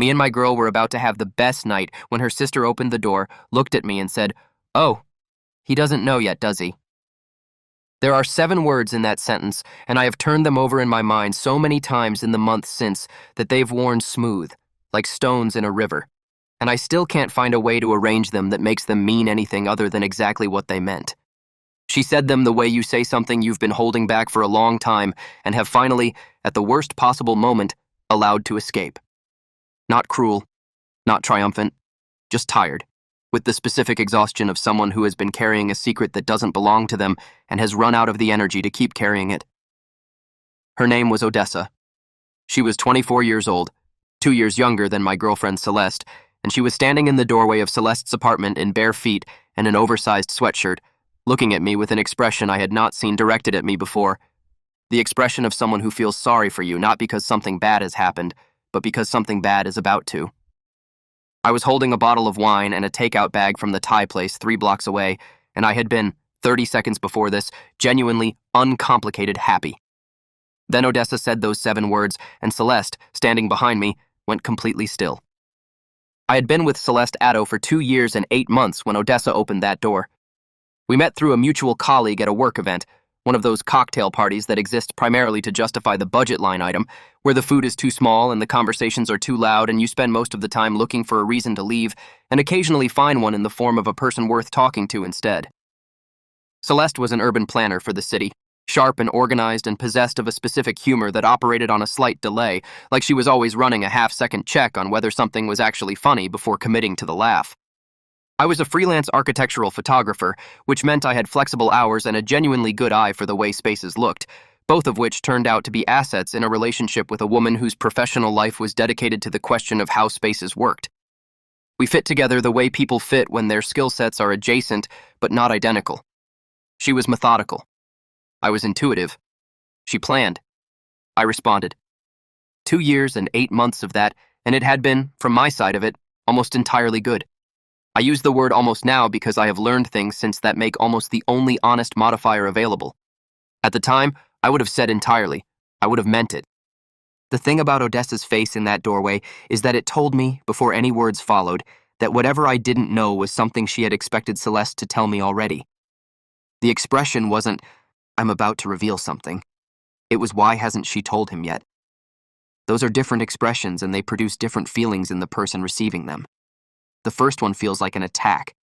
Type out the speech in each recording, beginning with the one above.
Me and my girl were about to have the best night when her sister opened the door, looked at me, and said, "Oh, he doesn't know yet, does he?" There are 7 words in that sentence, and I have turned them over in my mind so many times in the months since that they've worn smooth, like stones in a river, and I still can't find a way to arrange them that makes them mean anything other than exactly what they meant. She said them the way you say something you've been holding back for a long time and have finally, at the worst possible moment, allowed to escape. Not cruel, not triumphant, just tired, with the specific exhaustion of someone who has been carrying a secret that doesn't belong to them and has run out of the energy to keep carrying it. Her name was Odessa. She was 24 years old, 2 years younger than my girlfriend Celeste, and she was standing in the doorway of Celeste's apartment in bare feet and an oversized sweatshirt, looking at me with an expression I had not seen directed at me before. The expression of someone who feels sorry for you, not because something bad has happened, but because something bad is about to. I was holding a bottle of wine and a takeout bag from the Thai place 3 blocks away, and I had been, 30 seconds before this, genuinely, uncomplicated happy. Then Odessa said those 7 words, and Celeste, standing behind me, went completely still. I had been with Celeste Addo for 2 years and 8 months when Odessa opened that door. We met through a mutual colleague at a work event, one of those cocktail parties that exist primarily to justify the budget line item, where the food is too small and the conversations are too loud and you spend most of the time looking for a reason to leave and occasionally find one in the form of a person worth talking to instead. Celeste was an urban planner for the city, sharp and organized and possessed of a specific humor that operated on a slight delay, like she was always running a half-second check on whether something was actually funny before committing to the laugh. I was a freelance architectural photographer, which meant I had flexible hours and a genuinely good eye for the way spaces looked, both of which turned out to be assets in a relationship with a woman whose professional life was dedicated to the question of how spaces worked. We fit together the way people fit when their skill sets are adjacent but not identical. She was methodical. I was intuitive. She planned. I responded. 2 years and 8 months of that, and it had been, from my side of it, almost entirely good. I use the word almost now because I have learned things since that make almost the only honest modifier available. At the time, I would have said entirely. I would have meant it. The thing about Odessa's face in that doorway is that it told me, before any words followed, that whatever I didn't know was something she had expected Celeste to tell me already. The expression wasn't, "I'm about to reveal something." It was, "Why hasn't she told him yet?" Those are different expressions and they produce different feelings in the person receiving them. The first one feels like an attack.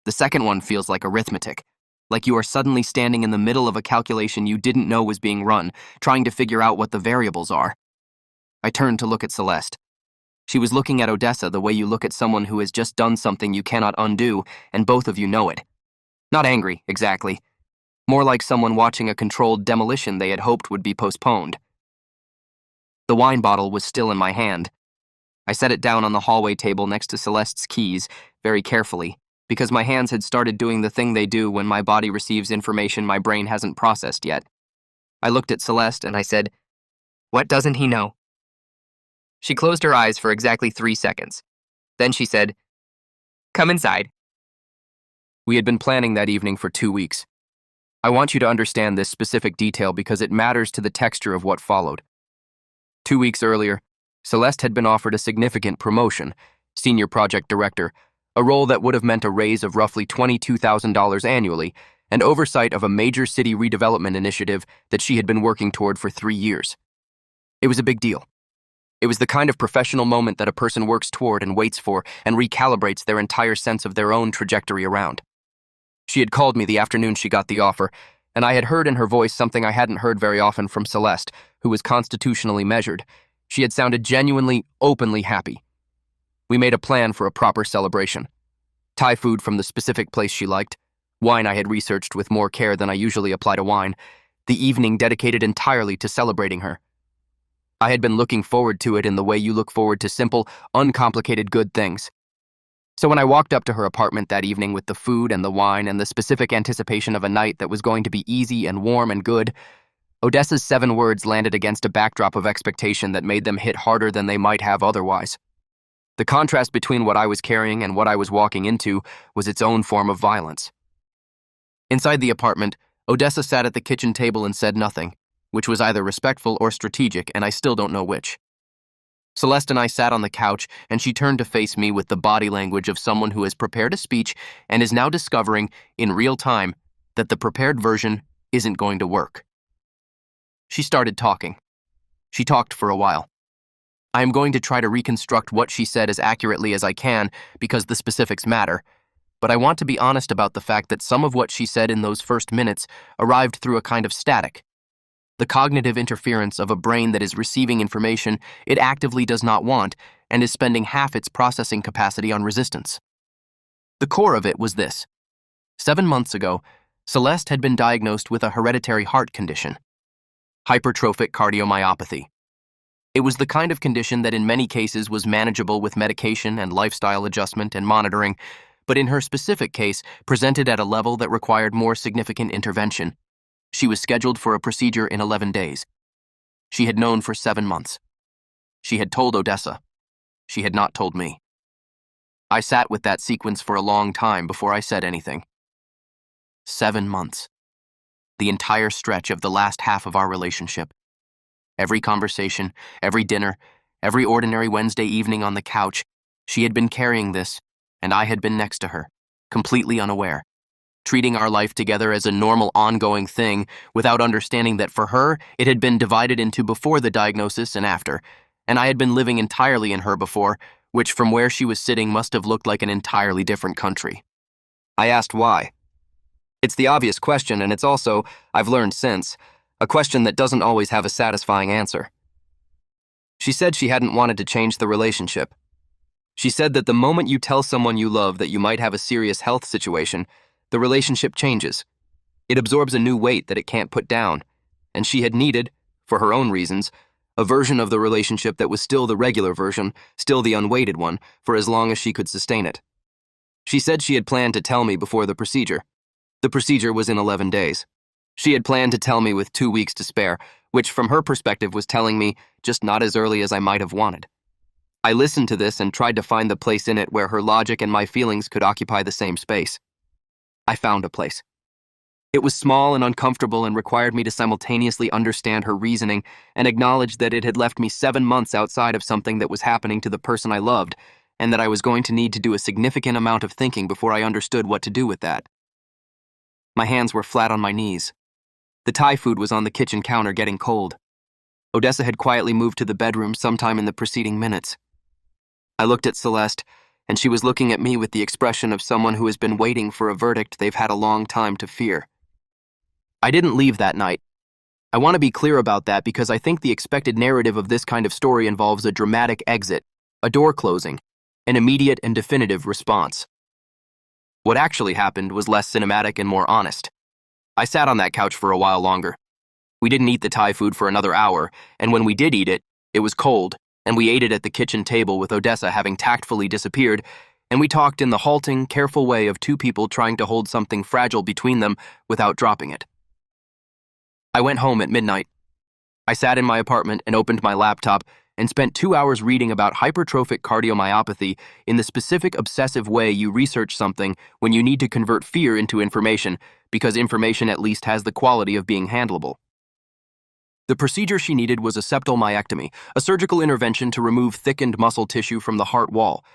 The second one feels like arithmetic, like you are suddenly standing in the middle of a calculation you didn't know was being run, trying to figure out what the variables are. I turned to look at Celeste. She was looking at Odessa the way you look at someone who has just done something you cannot undo, and both of you know it. Not angry, exactly. More like someone watching a controlled demolition they had hoped would be postponed. The wine bottle was still in my hand. I set it down on the hallway table next to Celeste's keys, very carefully, because my hands had started doing the thing they do when my body receives information my brain hasn't processed yet. I looked at Celeste and I said, "What doesn't he know?" She closed her eyes for exactly 3 seconds. Then she said, "Come inside." We had been planning that evening for 2 weeks. I want you to understand this specific detail because it matters to the texture of what followed. 2 weeks earlier, Celeste had been offered a significant promotion, senior project director, a role that would have meant a raise of roughly $22,000 annually, and oversight of a major city redevelopment initiative that she had been working toward for 3 years. It was a big deal. It was the kind of professional moment that a person works toward and waits for and recalibrates their entire sense of their own trajectory around. She had called me the afternoon she got the offer, and I had heard in her voice something I hadn't heard very often from Celeste, who was constitutionally measured. She had sounded genuinely, openly happy. We made a plan for a proper celebration. Thai food from the specific place she liked, wine I had researched with more care than I usually apply to wine, the evening dedicated entirely to celebrating her. I had been looking forward to it in the way you look forward to simple, uncomplicated good things. So when I walked up to her apartment that evening with the food and the wine and the specific anticipation of a night that was going to be easy and warm and good, Odessa's 7 words landed against a backdrop of expectation that made them hit harder than they might have otherwise. The contrast between what I was carrying and what I was walking into was its own form of violence. Inside the apartment, Odessa sat at the kitchen table and said nothing, which was either respectful or strategic, and I still don't know which. Celeste and I sat on the couch, and she turned to face me with the body language of someone who has prepared a speech and is now discovering, in real time, that the prepared version isn't going to work. She started talking. She talked for a while. I am going to try to reconstruct what she said as accurately as I can because the specifics matter, but I want to be honest about the fact that some of what she said in those first minutes arrived through a kind of static. The cognitive interference of a brain that is receiving information it actively does not want and is spending half its processing capacity on resistance. The core of it was this. 7 months ago, Celeste had been diagnosed with a hereditary heart condition, hypertrophic cardiomyopathy. It was the kind of condition that in many cases was manageable with medication and lifestyle adjustment and monitoring, but in her specific case presented at a level that required more significant intervention. She was scheduled for a procedure in 11 days. She had known for 7 months. She had told Odessa. She had not told me. I sat with that sequence for a long time before I said anything. 7 months. The entire stretch of the last half of our relationship. Every conversation, every dinner, every ordinary Wednesday evening on the couch, she had been carrying this, and I had been next to her, completely unaware, treating our life together as a normal ongoing thing without understanding that for her, it had been divided into before the diagnosis and after, and I had been living entirely in her before, which from where she was sitting must have looked like an entirely different country. I asked why. It's the obvious question, and it's also, I've learned since, a question that doesn't always have a satisfying answer. She said she hadn't wanted to change the relationship. She said that the moment you tell someone you love that you might have a serious health situation, the relationship changes. It absorbs a new weight that it can't put down, and she had needed, for her own reasons, a version of the relationship that was still the regular version, still the unweighted one, for as long as she could sustain it. She said she had planned to tell me before the procedure. The procedure was in 11 days. She had planned to tell me with 2 weeks to spare, which from her perspective was telling me just not as early as I might have wanted. I listened to this and tried to find the place in it where her logic and my feelings could occupy the same space. I found a place. It was small and uncomfortable and required me to simultaneously understand her reasoning and acknowledge that it had left me 7 months outside of something that was happening to the person I loved, and that I was going to need to do a significant amount of thinking before I understood what to do with that. My hands were flat on my knees. The Thai food was on the kitchen counter getting cold. Odessa had quietly moved to the bedroom sometime in the preceding minutes. I looked at Celeste, and she was looking at me with the expression of someone who has been waiting for a verdict they've had a long time to fear. I didn't leave that night. I want to be clear about that because I think the expected narrative of this kind of story involves a dramatic exit, a door closing, an immediate and definitive response. What actually happened was less cinematic and more honest. I sat on that couch for a while longer. We didn't eat the Thai food for another hour, and when we did eat it, it was cold, and we ate it at the kitchen table with Odessa having tactfully disappeared, and we talked in the halting, careful way of two people trying to hold something fragile between them without dropping it. I went home at midnight. I sat in my apartment and opened my laptop and spent 2 hours reading about hypertrophic cardiomyopathy in the specific obsessive way you research something when you need to convert fear into information, because information at least has the quality of being handleable. The procedure she needed was a septal myectomy, a surgical intervention to remove thickened muscle tissue from the heart wall.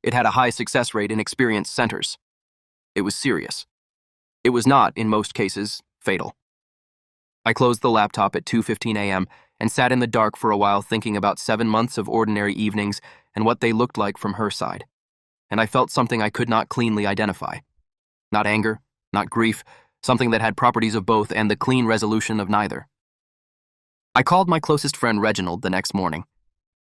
It had a high success rate in experienced centers. It was serious. It was not, in most cases, fatal. I closed the laptop at 2:15 a.m. and sat in the dark for a while thinking about 7 months of ordinary evenings and what they looked like from her side. And I felt something I could not cleanly identify. Not anger, not grief, something that had properties of both and the clean resolution of neither. I called my closest friend Reginald the next morning.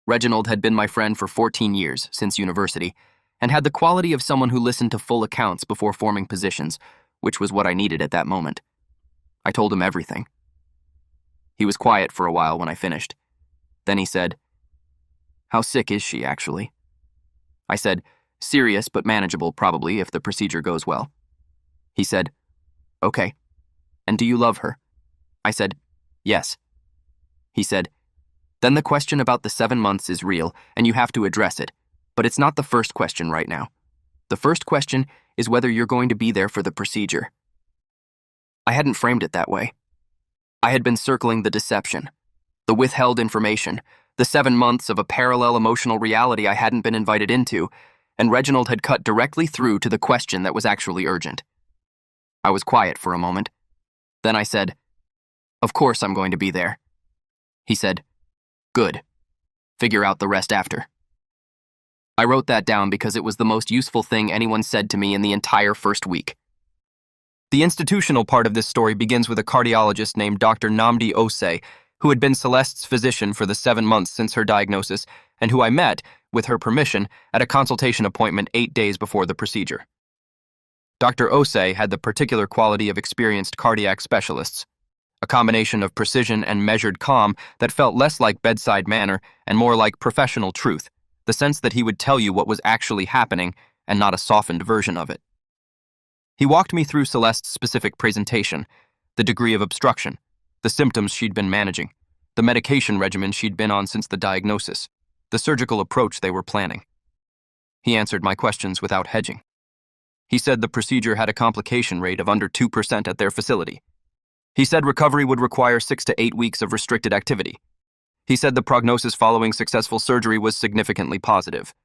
Reginald had been my friend for 14 years, since university, and had the quality of someone who listened to full accounts before forming positions, which was what I needed at that moment. I told him everything. He was quiet for a while when I finished. Then he said, "How sick is she, actually?" I said, "Serious but manageable, probably, if the procedure goes well." He said, "Okay. And do you love her?" I said, "Yes." He said, "Then the question about the 7 months is real, and you have to address it. But it's not the first question right now. The first question is whether you're going to be there for the procedure." I hadn't framed it that way. I had been circling the deception, the withheld information, The 7 months of a parallel emotional reality I hadn't been invited into, and Reginald had cut directly through to the question that was actually urgent. I was quiet for a moment. Then I said, "Of course I'm going to be there." He said, "Good. Figure out the rest after." I wrote that down because it was the most useful thing anyone said to me in the entire first week. The institutional part of this story begins with a cardiologist named Dr. Namdi Osei, who had been Celeste's physician for the 7 months since her diagnosis, and who I met, with her permission, at a consultation appointment 8 days before the procedure. Dr. Osei had the particular quality of experienced cardiac specialists, a combination of precision and measured calm that felt less like bedside manner and more like professional truth, the sense that he would tell you what was actually happening and not a softened version of it. He walked me through Celeste's specific presentation, the degree of obstruction, the symptoms she'd been managing, the medication regimen she'd been on since the diagnosis, the surgical approach they were planning. He answered my questions without hedging. He said the procedure had a complication rate of under 2% at their facility. He said recovery would require 6 to 8 weeks of restricted activity. He said the prognosis following successful surgery was significantly positive.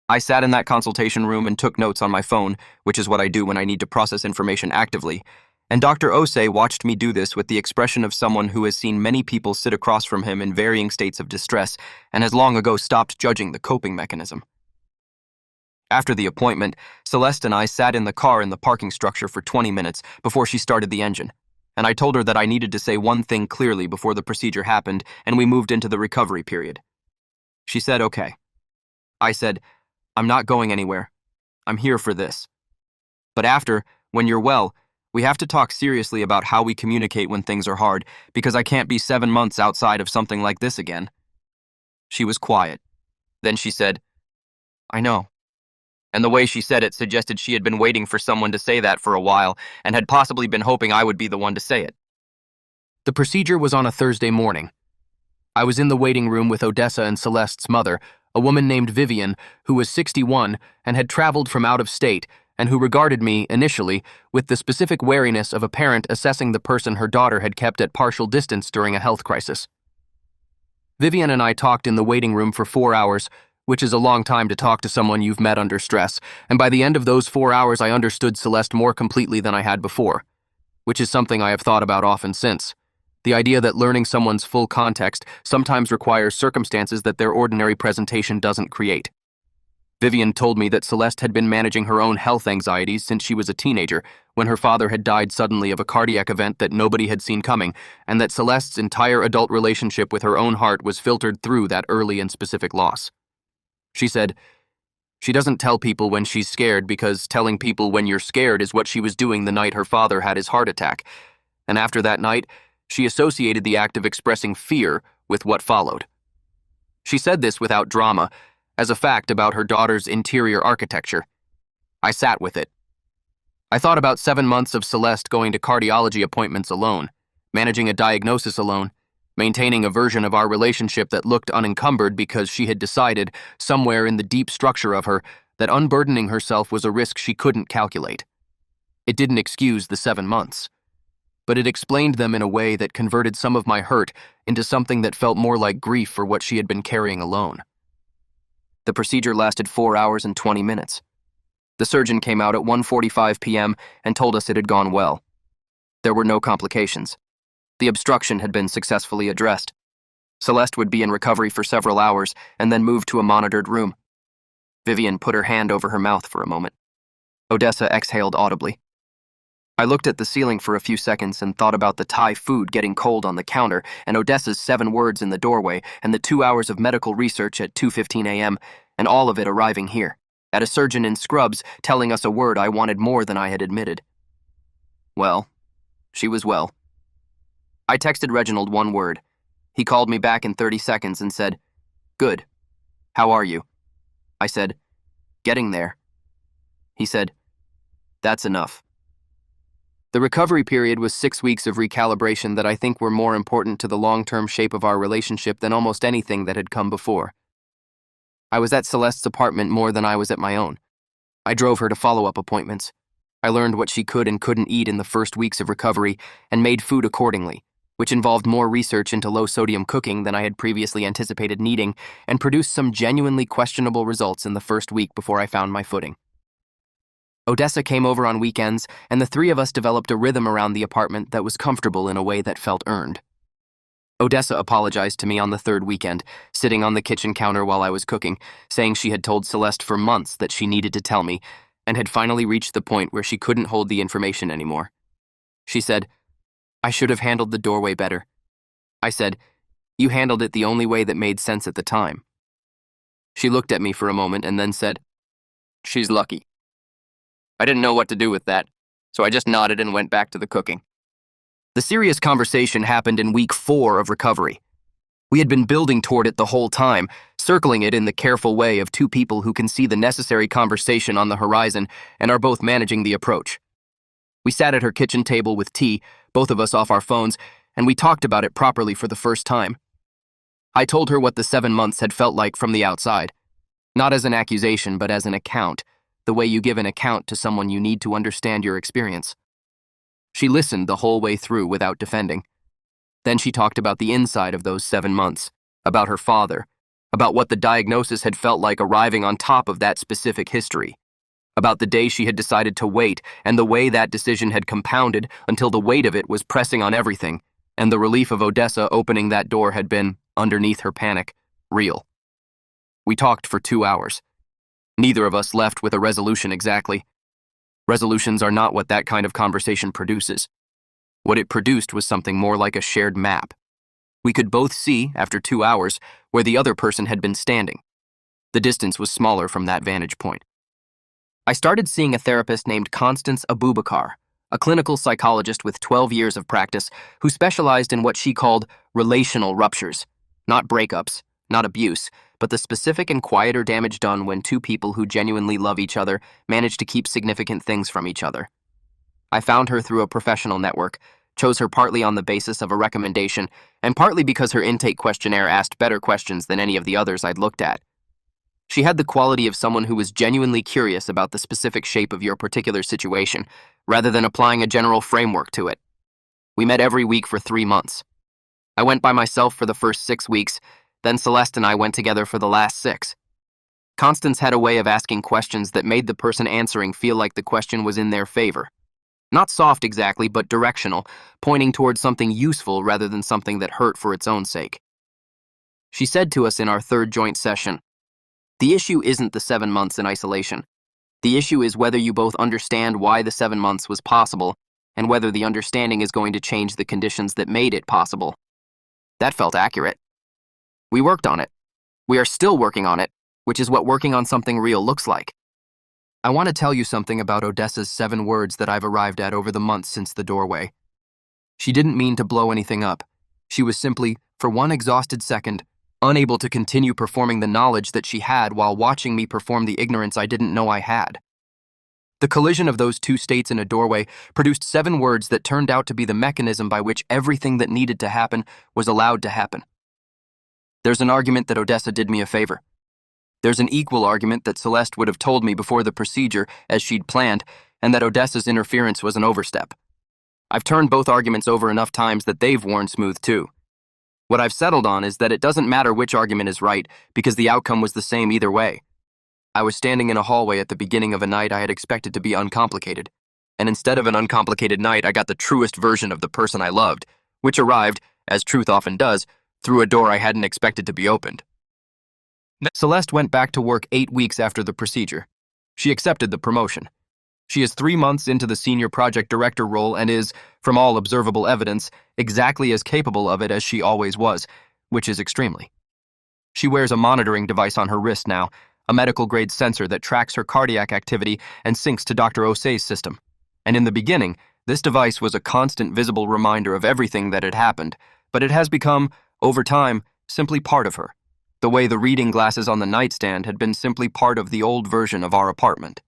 I sat in that consultation room and took notes on my phone, which is what I do when I need to process information actively, and Dr. Osei watched me do this with the expression of someone who has seen many people sit across from him in varying states of distress and has long ago stopped judging the coping mechanism. After the appointment, Celeste and I sat in the car in the parking structure for 20 minutes before she started the engine, and I told her that I needed to say one thing clearly before the procedure happened and we moved into the recovery period. She said, "Okay." I said, "I'm not going anywhere. I'm here for this. But after, when you're well, we have to talk seriously about how we communicate when things are hard, because I can't be 7 months outside of something like this again." She was quiet. Then she said, "I know." And the way she said it suggested she had been waiting for someone to say that for a while and had possibly been hoping I would be the one to say it. The procedure was on a Thursday morning. I was in the waiting room with Odessa and Celeste's mother, a woman named Vivian, who was 61 and had traveled from out of state, and who regarded me, initially, with the specific wariness of a parent assessing the person her daughter had kept at partial distance during a health crisis. Vivian and I talked in the waiting room for 4 hours, which is a long time to talk to someone you've met under stress, and by the end of those 4 hours I understood Celeste more completely than I had before, which is something I have thought about often since. The idea that learning someone's full context sometimes requires circumstances that their ordinary presentation doesn't create. Vivian told me that Celeste had been managing her own health anxieties since she was a teenager, when her father had died suddenly of a cardiac event that nobody had seen coming, and that Celeste's entire adult relationship with her own heart was filtered through that early and specific loss. She said, she doesn't tell people when she's scared because telling people when you're scared is what she was doing the night her father had his heart attack, and after that night, she associated the act of expressing fear with what followed. She said this without drama, as a fact about her daughter's interior architecture. I sat with it. I thought about 7 months of Celeste going to cardiology appointments alone, managing a diagnosis alone, maintaining a version of our relationship that looked unencumbered because she had decided, somewhere in the deep structure of her, that unburdening herself was a risk she couldn't calculate. It didn't excuse the 7 months, but it explained them in a way that converted some of my hurt into something that felt more like grief for what she had been carrying alone. The procedure lasted 4 hours and 20 minutes. The surgeon came out at 1:45 p.m. and told us it had gone well. There were no complications. The obstruction had been successfully addressed. Celeste would be in recovery for several hours and then moved to a monitored room. Vivian put her hand over her mouth for a moment. Odessa exhaled audibly. I looked at the ceiling for a few seconds and thought about the Thai food getting cold on the counter and Odessa's 7 words in the doorway and the 2 hours of medical research at 2:15 a.m. and all of it arriving here, at a surgeon in scrubs telling us a word I wanted more than I had admitted. Well, she was well. I texted Reginald 1 word. He called me back in 30 seconds and said, "Good. How are you?" I said, "Getting there." He said, "That's enough." The recovery period was 6 weeks of recalibration that I think were more important to the long-term shape of our relationship than almost anything that had come before. I was at Celeste's apartment more than I was at my own. I drove her to follow-up appointments. I learned what she could and couldn't eat in the first weeks of recovery and made food accordingly, which involved more research into low-sodium cooking than I had previously anticipated needing, and produced some genuinely questionable results in the first week before I found my footing. Odessa came over on weekends, and the three of us developed a rhythm around the apartment that was comfortable in a way that felt earned. Odessa apologized to me on the third weekend, sitting on the kitchen counter while I was cooking, saying she had told Celeste for months that she needed to tell me, and had finally reached the point where she couldn't hold the information anymore. She said, "I should have handled the doorway better." I said, "You handled it the only way that made sense at the time." She looked at me for a moment and then said, "She's lucky." I didn't know what to do with that, so I just nodded and went back to the cooking. The serious conversation happened in week 4 of recovery. We had been building toward it the whole time, circling it in the careful way of two people who can see the necessary conversation on the horizon and are both managing the approach. We sat at her kitchen table with tea, both of us off our phones, and we talked about it properly for the first time. I told her what the 7 months had felt like from the outside, not as an accusation but as an account, the way you give an account to someone you need to understand your experience. She listened the whole way through without defending. Then she talked about the inside of those 7 months, about her father, about what the diagnosis had felt like arriving on top of that specific history, about the day she had decided to wait and the way that decision had compounded until the weight of it was pressing on everything, and the relief of Odessa opening that door had been, underneath her panic, real. We talked for 2 hours. Neither of us left with a resolution exactly. Resolutions are not what that kind of conversation produces. What it produced was something more like a shared map. We could both see, after 2 hours, where the other person had been standing. The distance was smaller from that vantage point. I started seeing a therapist named Constance Abubakar, a clinical psychologist with 12 years of practice who specialized in what she called relational ruptures, not breakups, not abuse, but the specific and quieter damage done when two people who genuinely love each other manage to keep significant things from each other. I found her through a professional network, chose her partly on the basis of a recommendation, and partly because her intake questionnaire asked better questions than any of the others I'd looked at. She had the quality of someone who was genuinely curious about the specific shape of your particular situation, rather than applying a general framework to it. We met every week for 3 months. I went by myself for the first 6 weeks, then Celeste and I went together for the last 6. Constance had a way of asking questions that made the person answering feel like the question was in their favor. Not soft exactly, but directional, pointing towards something useful rather than something that hurt for its own sake. She said to us in our third joint session, "The issue isn't the 7 months in isolation. The issue is whether you both understand why the 7 months was possible and whether the understanding is going to change the conditions that made it possible." That felt accurate. We worked on it. We are still working on it, which is what working on something real looks like. I want to tell you something about Odessa's 7 words that I've arrived at over the months since the doorway. She didn't mean to blow anything up. She was simply, for one exhausted second, unable to continue performing the knowledge that she had while watching me perform the ignorance I didn't know I had. The collision of those 2 states in a doorway produced 7 words that turned out to be the mechanism by which everything that needed to happen was allowed to happen. There's an argument that Odessa did me a favor. There's an equal argument that Celeste would have told me before the procedure, as she'd planned, and that Odessa's interference was an overstep. I've turned both arguments over enough times that they've worn smooth too. What I've settled on is that it doesn't matter which argument is right, because the outcome was the same either way. I was standing in a hallway at the beginning of a night I had expected to be uncomplicated, and instead of an uncomplicated night, I got the truest version of the person I loved, which arrived, as truth often does, through a door I hadn't expected to be opened. Celeste went back to work 8 weeks after the procedure. She accepted the promotion. She is 3 months into the senior project director role and is, from all observable evidence, exactly as capable of it as she always was, which is extremely. She wears a monitoring device on her wrist now, a medical-grade sensor that tracks her cardiac activity and syncs to Dr. Osei's system. And in the beginning, this device was a constant visible reminder of everything that had happened, but it has become, over time, simply part of her, the way the reading glasses on the nightstand had been simply part of the old version of our apartment.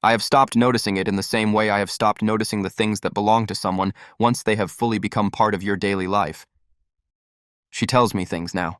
I have stopped noticing it in the same way I have stopped noticing the things that belong to someone once they have fully become part of your daily life. She tells me things now.